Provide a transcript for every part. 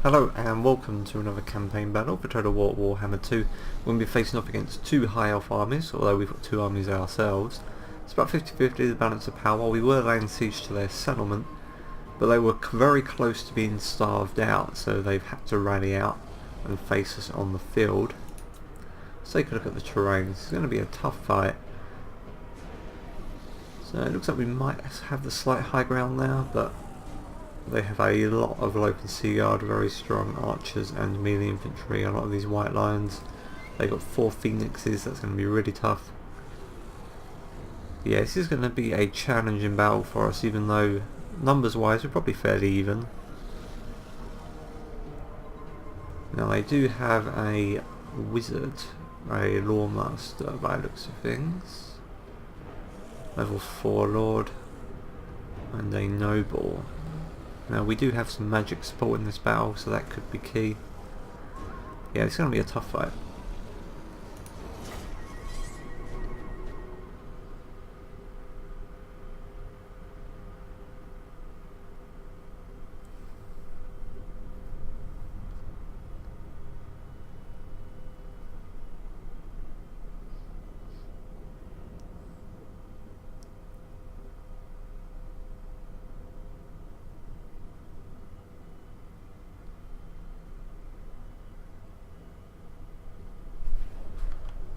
Hello and welcome to another campaign battle for Total War Warhammer 2. We're going to be facing off against two high elf armies, although we've got two armies ourselves. It's about 50-50 the balance of power. We were laying siege to their settlement, but they were very close to being starved out, so they've had to rally out and face us on the field. Let's take a look at the terrain. This is going to be a tough fight. So it looks like we might have the slight high ground there, but they have a lot of open sea guard, very strong archers and melee infantry, a lot of these white lions. They've got 4 phoenixes, that's going to be really tough. Yeah, this is going to be a challenging battle for us, even though numbers wise we're probably fairly even. Now they do have a wizard, a lawmaster by the looks of things. Level 4 lord and a noble. Now we do have some magic support in this battle, so that could be key. Yeah, it's going to be a tough fight.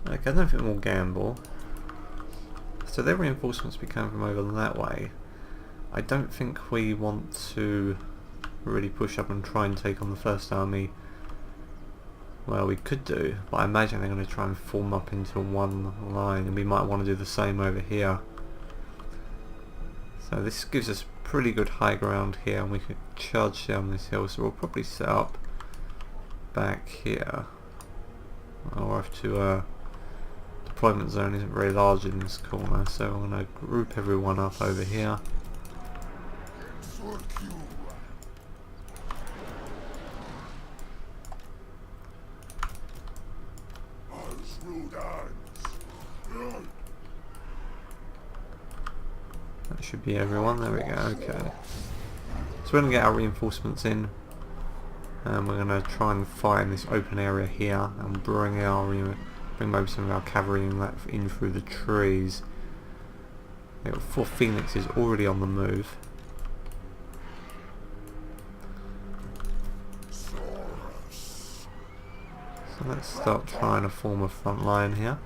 Okay, I don't think we'll gamble. So their reinforcements be coming from over that way. I don't think we want to really push up and try and take on the first army. Well, we could do, but I imagine they're going to try and form up into one line, and we might want to do the same over here. So this gives us pretty good high ground here, and we could charge down this hill, so we'll probably set up back here. I'll have to deployment zone isn't very large in this corner, so I'm going to group everyone up over here. That should be everyone, there we go, okay. So we're going to get our reinforcements in, and we're going to try and fight in this open area here and bring maybe some of our cavalry in through the trees. We've got 4 phoenixes already on the move. So let's start trying to form a front line here.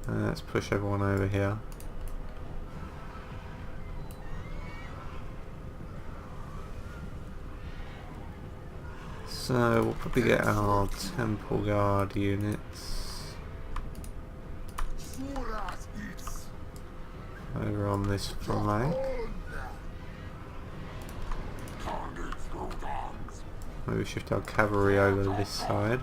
Let's push everyone over here. So we'll probably get our temple guard units over on this flank. Maybe shift our cavalry over this side.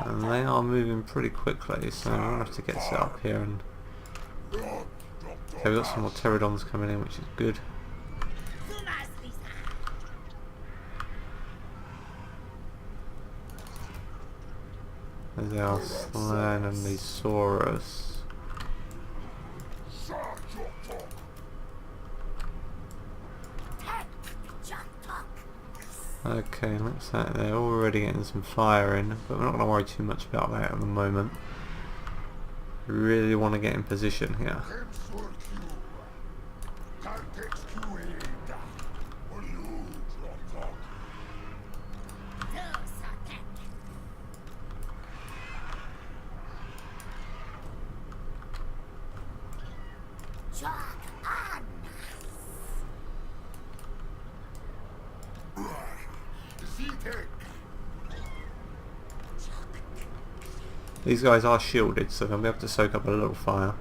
And they are moving pretty quickly, so we'll have to get set up here. And okay, we've got some more pterodons coming in, which is good. There's our Slan and the Saurus. Okay, looks like they're already getting some fire in, but we're not going to worry too much about that at the moment. We really want to get in position here. These guys are shielded, so they'll be able to soak up a little fire.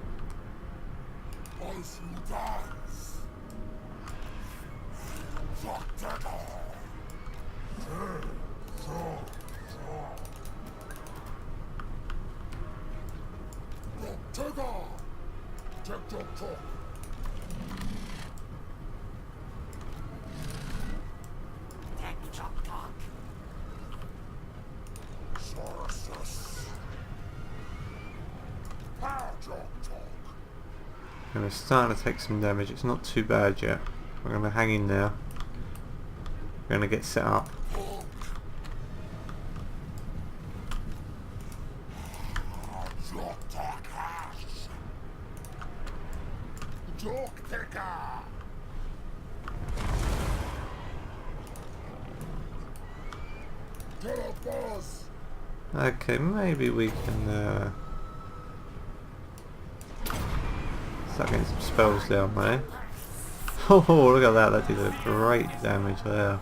And we're starting to take some damage. It's not too bad yet. We're going to hang in there. We're going to get set up. Okay, maybe we can start getting some spells down there. Oh, look at that, that did a great damage there.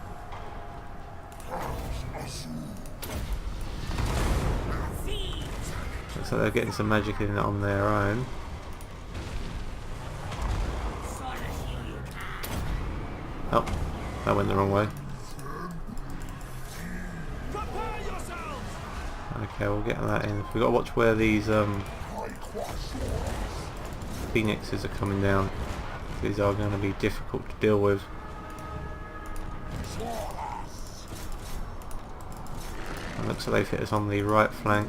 Looks like they're getting some magic in on their own. Oh, that went the wrong way. Okay, we'll get that in. We've got to watch where these phoenixes are coming down. These are going to be difficult to deal with. It looks like they've hit us on the right flank.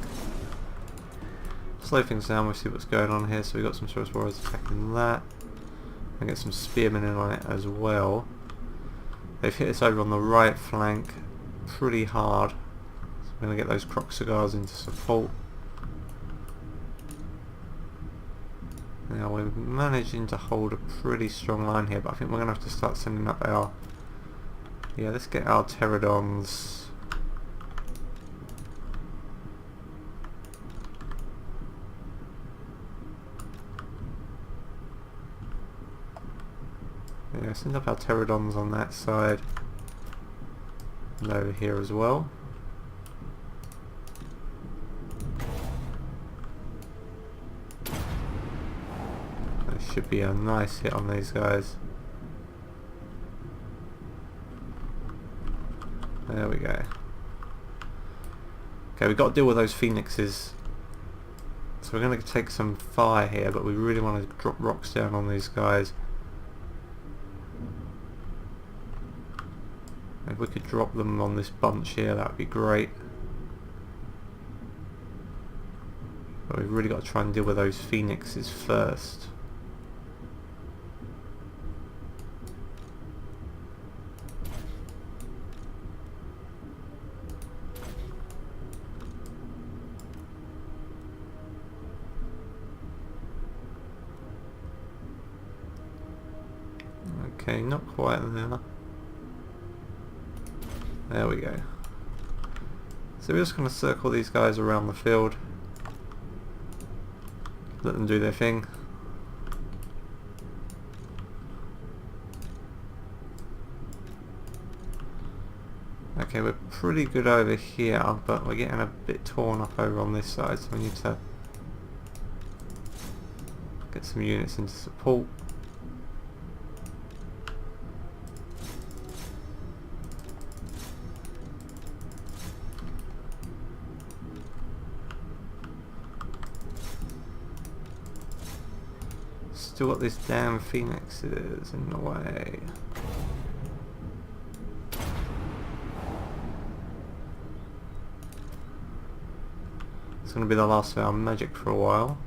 Slow things down, we'll see what's going on here. So we've got some Sorcerous Warriors attacking that. And get some Spearmen in on it as well. They've hit us over on the right flank pretty hard. So we're going to get those Croc Cigars into support. Now we're managing to hold a pretty strong line here, but I think we're going to have to start sending up our... Yeah, let's get our Pterodons. Yeah, send up our Pterodons on that side. And over here as well. Should be a nice hit on these guys. There we go. Okay, we've got to deal with those phoenixes. So we're going to take some fire here, but we really want to drop rocks down on these guys. If we could drop them on this bunch here, that would be great. But we've really got to try and deal with those phoenixes first. Okay, not quite there. There we go. So we're just going to circle these guys around the field. Let them do their thing. Okay, we're pretty good over here, but we're getting a bit torn up over on this side, so we need to get some units into support. Still got this damn phoenixes in the way. It's going to be the last of our magic for a while.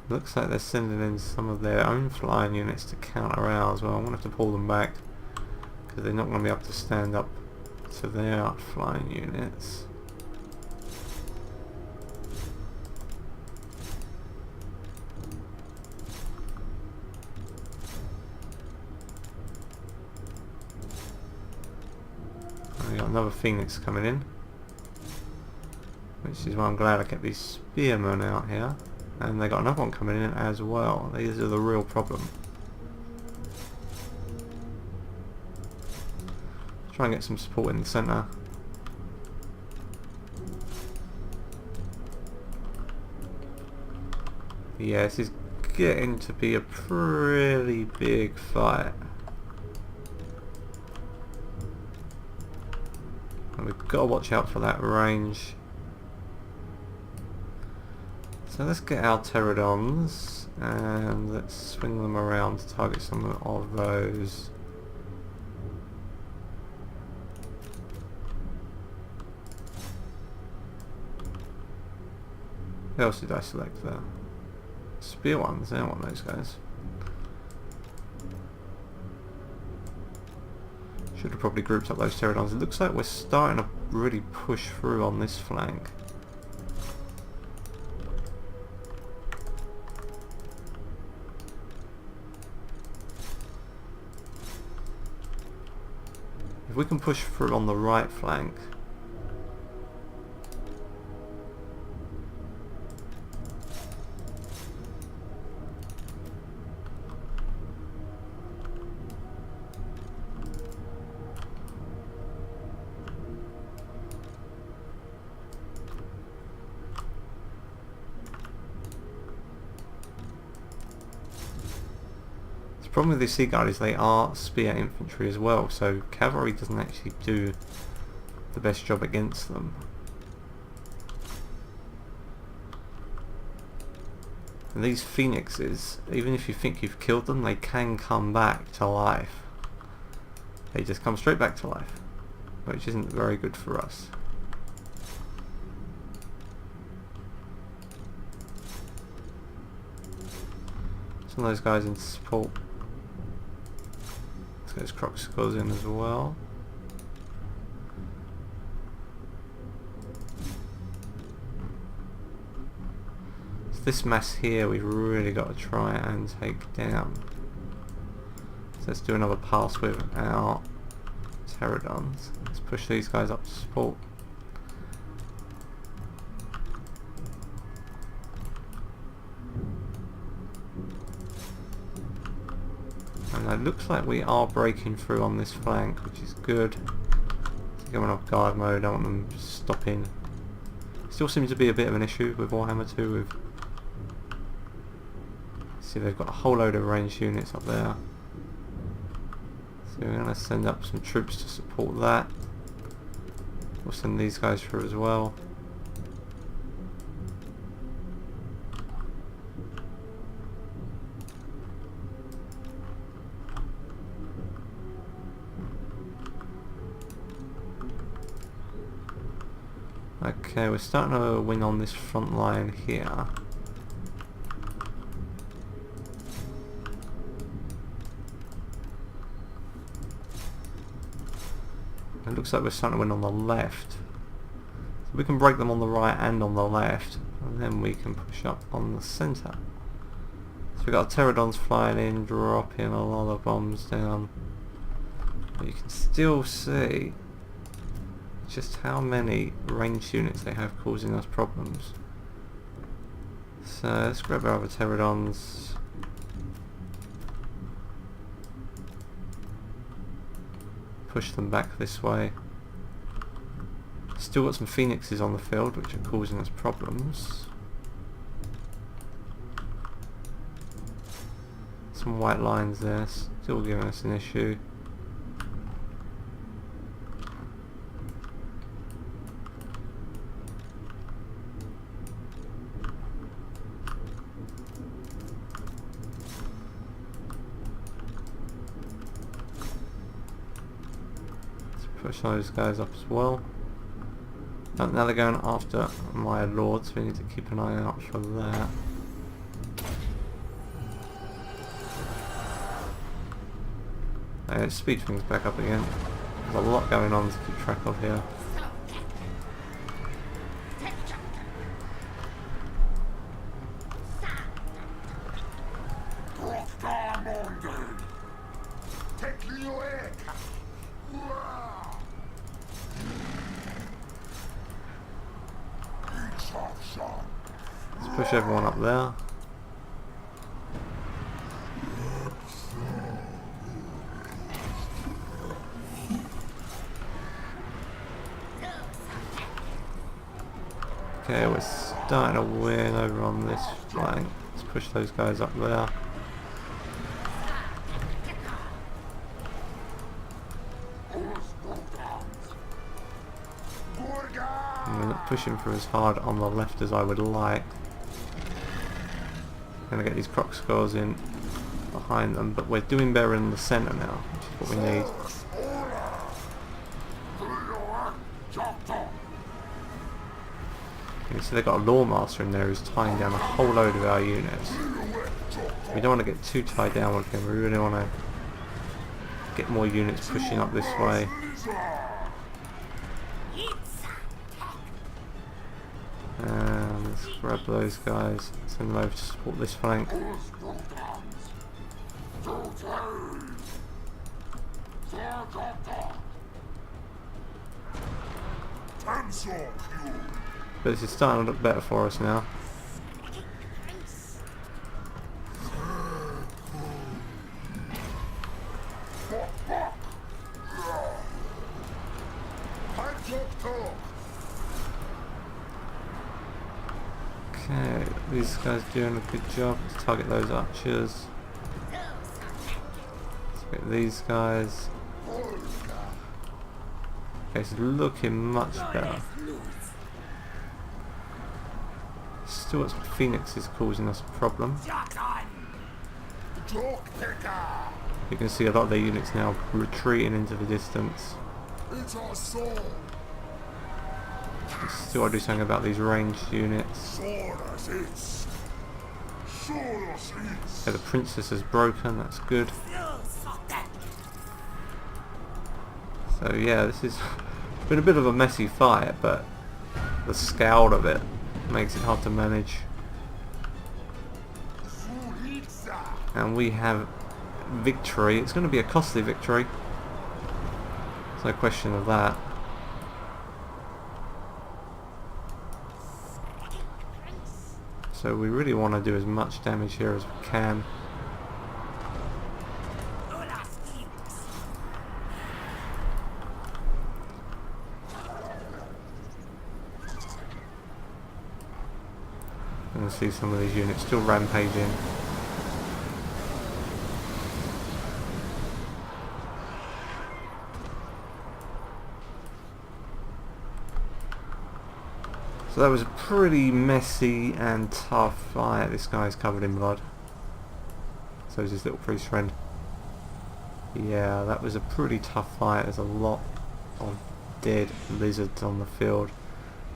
Looks like they're sending in some of their own flying units to counter ours. Well, I'm going to have to pull them back because they're not going to be able to stand up to their flying units. We got another phoenix coming in, which is why I'm glad I kept these spearmen out here. And they got another one coming in as well. These are the real problem. Try and get some support in the centre. Yeah, this is getting to be a pretty big fight. And we've got to watch out for that range. So let's get our pterodons and let's swing them around to target some of those. Who else did I select there? Spear ones, I don't want those guys. Should have probably grouped up those pterodons. It looks like we're starting to really push through on this flank. If we can push through on the right flank, the problem with the Sea Guard is they are spear infantry as well, so cavalry doesn't actually do the best job against them. And these phoenixes, even if you think you've killed them, they can come back to life. They just come straight back to life, which isn't very good for us. Some of those guys in support. Let's get those Croxicors in as well. So this mass here we've really got to try and take down. So let's do another pass with our pterodons. Let's push these guys up to support. And it looks like we are breaking through on this flank, which is good. So going off guard mode, I don't want them stopping. Still seems to be a bit of an issue with Warhammer 2. With, see, they've got a whole load of ranged units up there. So we're going to send up some troops to support that. We'll send these guys through as well. Okay, we're starting to win on this front line here. It looks like we're starting to win on the left. So we can break them on the right and on the left, and then we can push up on the centre. So we've got pterodons flying in, dropping a lot of bombs down. But you can still see just how many ranged units they have causing us problems. So let's grab our other pterodons. Push them back this way. Still got some phoenixes on the field which are causing us problems. Some white lines there, still giving us an issue. Push those guys up as well. Now they're going after my lord, so we need to keep an eye out for that. Let's speed things back up again. There's a lot going on to keep track of here. Let's push everyone up there. Okay, we're starting to win over on this flank. Let's push those guys up there. pushing through as hard on the left as I would like. Gonna get these croc scores in behind them, but we're doing better in the centre now, which is what we need. Okay, so they've got a Lawmaster in there who's tying down a whole load of our units. We don't want to get too tied down with him, we really want to get more units pushing up this way. Let's grab those guys, send them over to support this flank. But this is starting to look better for us now. Okay, these guys doing a good job to target those archers. Let's get these guys. Okay, it's looking much better. Still got some phoenixes causing us a problem. You can see a lot of their units now retreating into the distance. Still got to do something about these ranged units. Yeah, the princess is broken, that's good. So yeah, this has been a bit of a messy fight, but the scale of it makes it hard to manage. And we have victory. It's going to be a costly victory. There's no question of that. So we really want to do as much damage here as we can. You can see some of these units still rampaging. So that was a pretty messy and tough fight. This guy's covered in blood. So is his little priest friend. Yeah, that was a pretty tough fight. There's a lot of dead lizards on the field,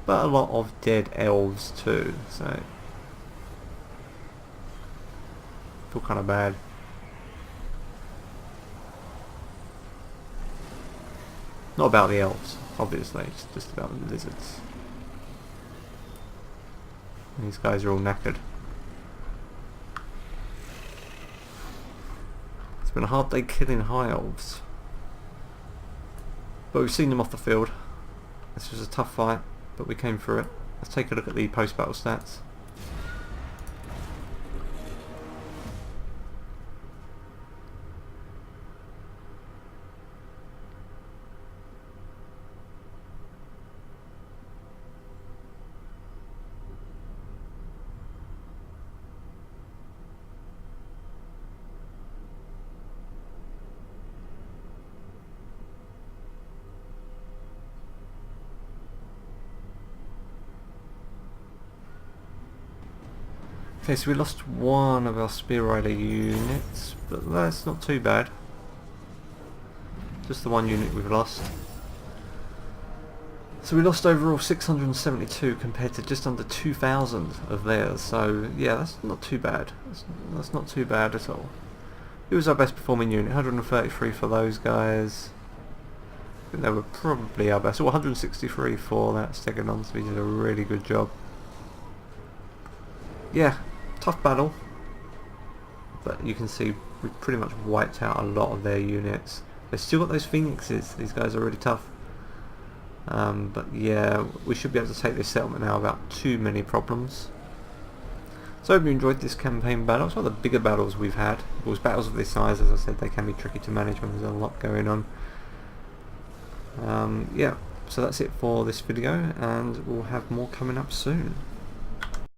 but a lot of dead elves too. So I feel kind of bad. Not about the elves, obviously. It's just about the lizards. These guys are all knackered. It's been a hard day killing high elves, but we've seen them off the field. This was a tough fight, but we came through it. Let's take a look at the post-battle stats. Okay, so we lost one of our Spear Rider units, but that's not too bad. Just the one unit we've lost. So we lost overall 672 compared to just under 2,000 of theirs, so yeah, that's not too bad. That's not too bad at all. It was our best performing unit, 133 for those guys. I think they were probably our best. 163 for that Stegodon, so we did a really good job. Yeah, tough battle, but you can see we pretty much wiped out a lot of their units. They've still got those phoenixes. These guys are really tough. But yeah, we should be able to take this settlement now without too many problems. So I hope you enjoyed this campaign battle. It's one of the bigger battles we've had. Of course, battles of this size, as I said, they can be tricky to manage when there's a lot going on. Yeah, so that's it for this video, and we'll have more coming up soon.